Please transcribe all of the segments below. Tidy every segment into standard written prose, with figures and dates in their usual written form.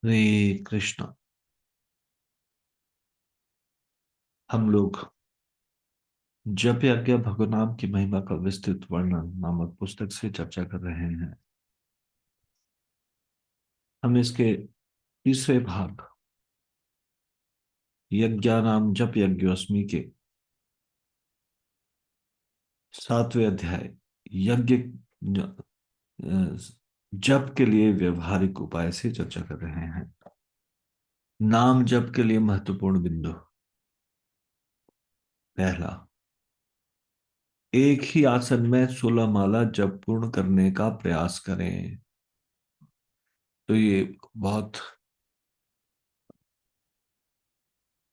हरे कृष्णा। हम लोग जप यज्ञ भगवान की महिमा का विस्तृत वर्णन नामक पुस्तक से चर्चा कर रहे हैं। हम इसके तीसरे भाग यज्ञानाम जप यज्ञोस्मि के 7वें अध्याय यज्ञ जप के लिए व्यवहारिक उपाय से चर्चा कर रहे हैं। नाम जप के लिए महत्वपूर्ण बिंदु। पहला, एक ही आसन में 16 माला जप पूर्ण करने का प्रयास करें। तो ये बहुत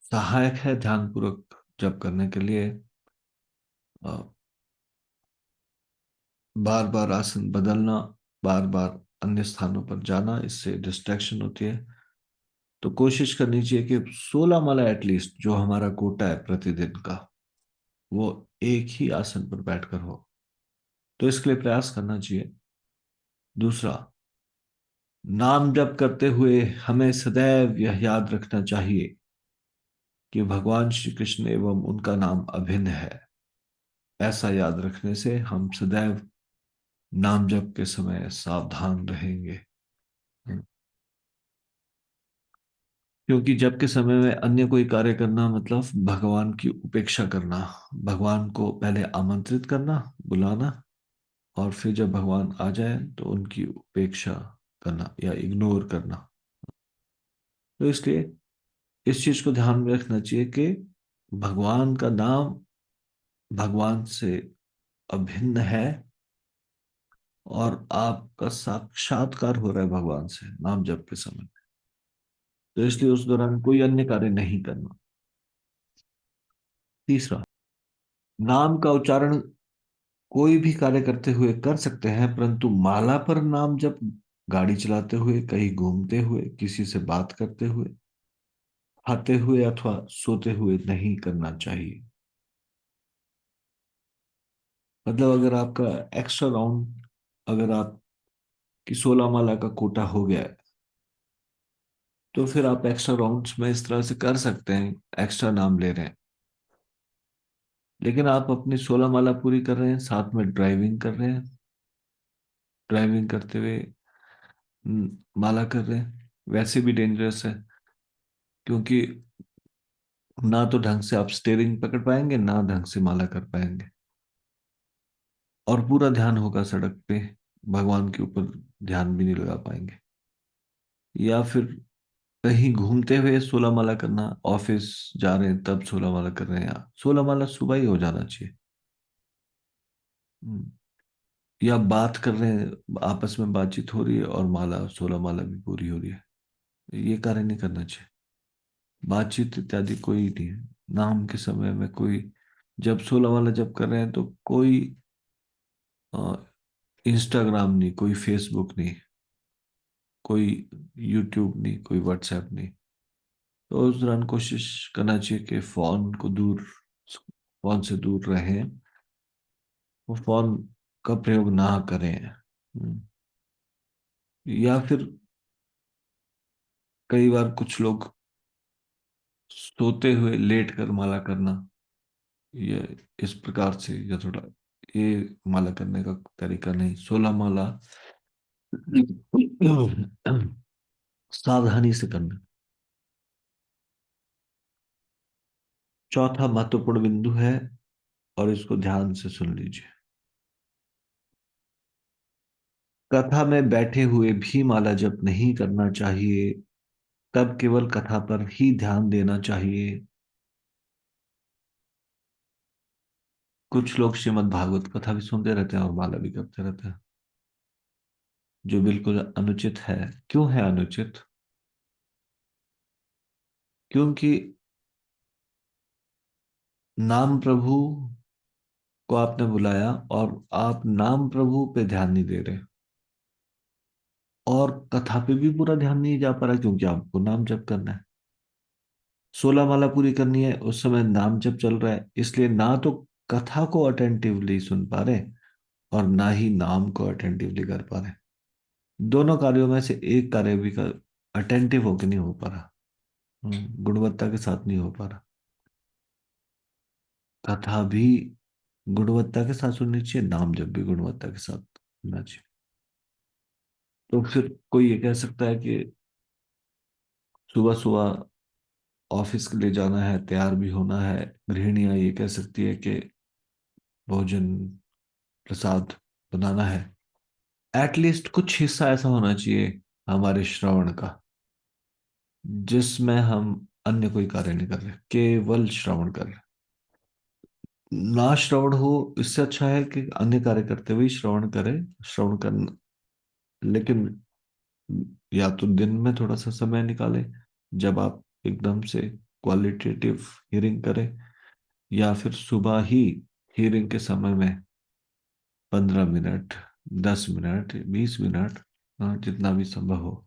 सहायक है ध्यानपूर्वक जप करने के लिए। बार बार आसन बदलना, बार बार अन्य स्थानों पर जाना, इससे डिस्ट्रैक्शन होती है। तो कोशिश करनी चाहिए कि 16 माला एटलीस्ट जो हमारा कोटा है प्रतिदिन का, वो एक ही आसन पर बैठकर हो। तो इसके लिए प्रयास करना चाहिए। दूसरा, नाम जप करते हुए हमें सदैव यह याद रखना चाहिए कि भगवान श्री कृष्ण एवं उनका नाम अभिन्न है। ऐसा याद रखने से हम सदैव नाम जप के समय सावधान रहेंगे। क्योंकि जब के समय में अन्य कोई कार्य करना मतलब भगवान की उपेक्षा करना। भगवान को पहले आमंत्रित करना, बुलाना, और फिर जब भगवान आ जाए तो उनकी उपेक्षा करना या इग्नोर करना। तो इसलिए इस चीज को ध्यान में रखना चाहिए कि भगवान का नाम भगवान से अभिन्न है और आपका साक्षात्कार हो रहा है भगवान से नाम जप के समय। तो इसलिए उस दौरान कोई अन्य कार्य नहीं करना। तीसरा, नाम का उच्चारण कोई भी कार्य करते हुए कर सकते हैं, परंतु माला पर नाम जब गाड़ी चलाते हुए, कहीं घूमते हुए, किसी से बात करते हुए, खाते हुए अथवा सोते हुए नहीं करना चाहिए। मतलब अगर आपका एक्स्ट्रा राउंड, अगर आपकी 16 माला का कोटा हो गया है, तो फिर आप एक्स्ट्रा राउंड्स में इस तरह से कर सकते हैं, एक्स्ट्रा नाम ले रहे हैं। लेकिन आप अपनी 16 माला पूरी कर रहे हैं, साथ में ड्राइविंग कर रहे हैं, ड्राइविंग करते हुए माला कर रहे हैं, वैसे भी डेंजरस है। क्योंकि ना तो ढंग से आप स्टेयरिंग पकड़ पाएंगे, ना ढंग से माला कर पाएंगे, और पूरा ध्यान होगा सड़क पे, भगवान के ऊपर ध्यान भी नहीं लगा पाएंगे। या फिर कहीं घूमते हुए 16 माला करना, ऑफिस जा रहे हैं तब 16 माला कर रहे हैं, या 16 माला सुबह ही हो जाना चाहिए। हम्म, या बात कर रहे हैं, आपस में बातचीत हो रही है और माला 16 माला भी पूरी हो रही है, ये कार्य नहीं करना चाहिए। बातचीत इत्यादि कोई नहीं है नाम के समय में। कोई जब 16 वाला जब कर रहे हैं तो कोई इंस्टाग्राम नहीं, कोई फेसबुक नहीं, कोई यूट्यूब नहीं, कोई व्हाट्सएप नहीं। तो उस दौरान कोशिश करना चाहिए कि फोन से दूर रहें, वो फोन का प्रयोग ना करें। या फिर कई बार कुछ लोग सोते हुए लेट कर माला करना, ये इस प्रकार से या थोड़ा, ये माला करने का तरीका नहीं। 16 माला सावधानी से करना। चौथा महत्वपूर्ण बिंदु है, और इसको ध्यान से सुन लीजिए। कथा में बैठे हुए भी माला जप नहीं करना चाहिए, तब केवल कथा पर ही ध्यान देना चाहिए। कुछ लोग श्रीमद् भागवत कथा भी सुनते रहते हैं और माला भी करते रहते हैं, जो बिल्कुल अनुचित है। क्यों है अनुचित? क्योंकि नाम प्रभु को आपने बुलाया और आप नाम प्रभु पे ध्यान नहीं दे रहे, और कथा पे भी पूरा ध्यान नहीं जा पा रहा क्योंकि आपको नाम जप करना है। 16 माला पूरी करनी है, उस समय नाम जप चल रहा है, इसलिए ना तो कथा को अटेंटिवली सुन पा रहे और ना ही नाम को अटेंटिवली कर पा रहे। दोनों कार्यों में से एक कार्य भी अटेंटिव होके नहीं हो पा रहा। गुणवत्ता के साथ नहीं हो पा रहा। कथा भी गुणवत्ता के साथ सुननी चाहिए, नाम जब भी गुणवत्ता के साथ सुनना चाहिए। तो फिर कोई ये कह सकता है कि सुबह सुबह ऑफिस के लिए जाना है, तैयार भी होना है। गृहिणियां ये कह सकती है कि भोजन प्रसाद बनाना है। एटलीस्ट कुछ हिस्सा ऐसा होना चाहिए हमारे श्रवण का जिसमें हम अन्य कोई कार्य नहीं कर रहे, केवल श्रवण कर रहे। ना श्रवण हो, इससे अच्छा है कि अन्य कार्य करते हुए ही श्रवण करें। श्रवण करना, लेकिन या तो दिन में थोड़ा सा समय निकालें जब आप एकदम से क्वालिटेटिव हियरिंग करें, या फिर सुबह ही हियरिंग के समय में 15 मिनट, 10 मिनट, 20 मिनट, जितना भी संभव हो,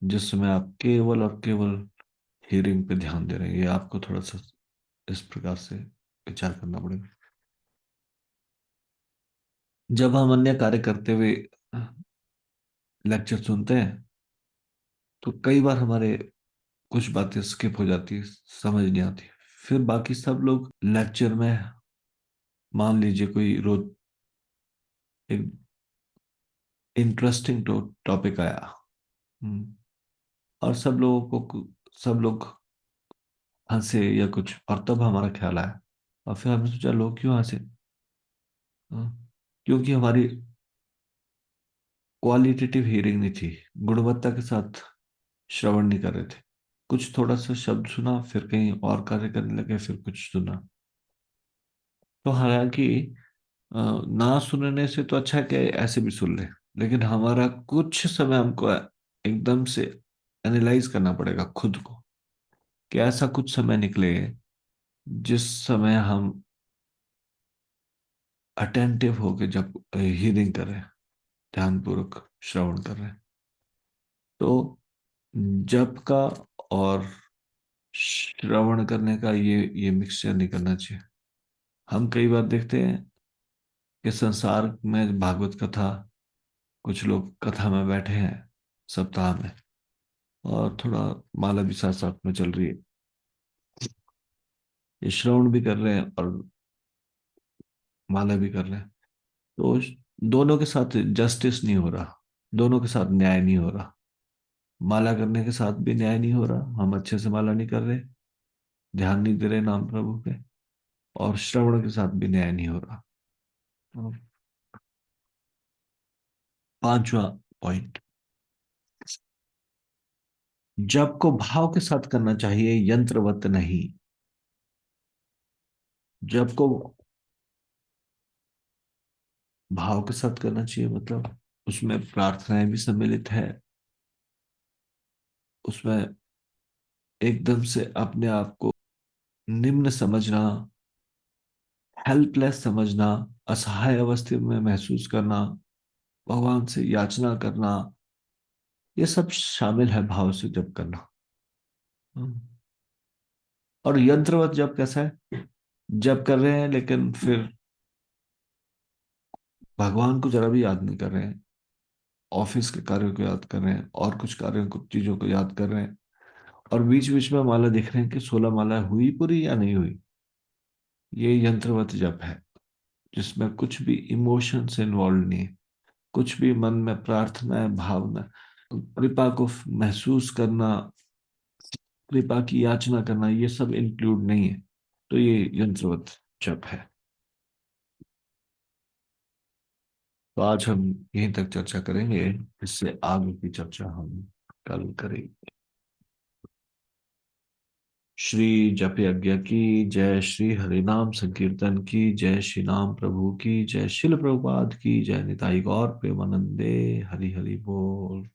जिस समय आप केवल और केवल हियरिंग पे ध्यान दे रहे हैं। ये आपको थोड़ा सा इस प्रकार से विचार करना पड़ेगा। जब हम अन्य कार्य करते हुए लेक्चर सुनते हैं तो कई बार हमारे कुछ बातें स्किप हो जाती है, समझ नहीं आती। फिर बाकी सब लोग लेक्चर में, मान लीजिए कोई रोज एक इंटरेस्टिंग टॉपिक आया, हम्म, और सब लोग हंसे या कुछ, और तब हमारा ख्याल आया, और फिर हमने सोचा लोग क्यों हंसे। हाँ, क्योंकि हमारी क्वालिटेटिव हियरिंग नहीं थी, गुणवत्ता के साथ श्रवण नहीं कर रहे थे। कुछ थोड़ा सा शब्द सुना, फिर कहीं और कार्य करने लगे, फिर कुछ सुना। तो हालांकि ना सुनने से तो अच्छा है कि ऐसे भी सुन ले, लेकिन हमारा कुछ समय हमको एकदम से एनालाइज करना पड़ेगा खुद को, कि ऐसा कुछ समय निकले जिस समय हम अटेंटिव होके जब हियरिंग कर रहे हैं, ध्यानपूर्वक श्रवण कर रहे हैं। तो जप का और श्रवण करने का ये मिक्सचर नहीं करना चाहिए। हम कई बार देखते हैं कि संसार में भागवत कथा, कुछ लोग कथा में बैठे हैं सप्ताह में, और थोड़ा माला भी साथ साथ में चल रही है, ये श्रवण भी कर रहे हैं और माला भी कर रहे हैं। तो दोनों के साथ जस्टिस नहीं हो रहा, दोनों के साथ न्याय नहीं हो रहा। माला करने के साथ भी न्याय नहीं हो रहा, हम अच्छे से माला नहीं कर रहे, ध्यान नहीं दे रहे नाम प्रभु पे, और श्रवण के साथ भी न्याय नहीं हो रहा। तो पांचवा पॉइंट, जप को भाव के साथ करना चाहिए, यंत्रवत नहीं। जप को भाव के साथ करना चाहिए, मतलब उसमें प्रार्थनाएं भी सम्मिलित है। उसमें एकदम से अपने आप को निम्न समझना, हेल्पलेस समझना, असहाय अवस्था में महसूस करना, भगवान से याचना करना, ये सब शामिल है भाव से जप करना। हम्म। और यंत्रवत जप कैसा है? जप कर रहे हैं लेकिन फिर भगवान को जरा भी याद नहीं कर रहे हैं, ऑफिस के कार्यों को याद कर रहे हैं, और कुछ कार्यों को, चीजों को याद कर रहे हैं, और बीच बीच में माला देख रहे हैं कि 16 माला हुई पूरी या नहीं हुई। ये यंत्रवत जप है, जिसमें कुछ भी इमोशंस इन्वॉल्व नहीं है, कुछ भी मन में प्रार्थना है, भावना, कृपा को महसूस करना, कृपा की याचना करना, ये सब इंक्लूड नहीं है। तो ये यंत्रवत जप है। तो आज हम यहीं तक चर्चा करेंगे, इससे आगे की चर्चा हम कल करेंगे। श्री जप यज्ञ की जय, श्री हरिनाम संकीर्तन की जय, श्री नाम प्रभु की जय, शिल प्रभुपाद की जय, निताई गौर प्रेमानंदे, हरि हरि बोल।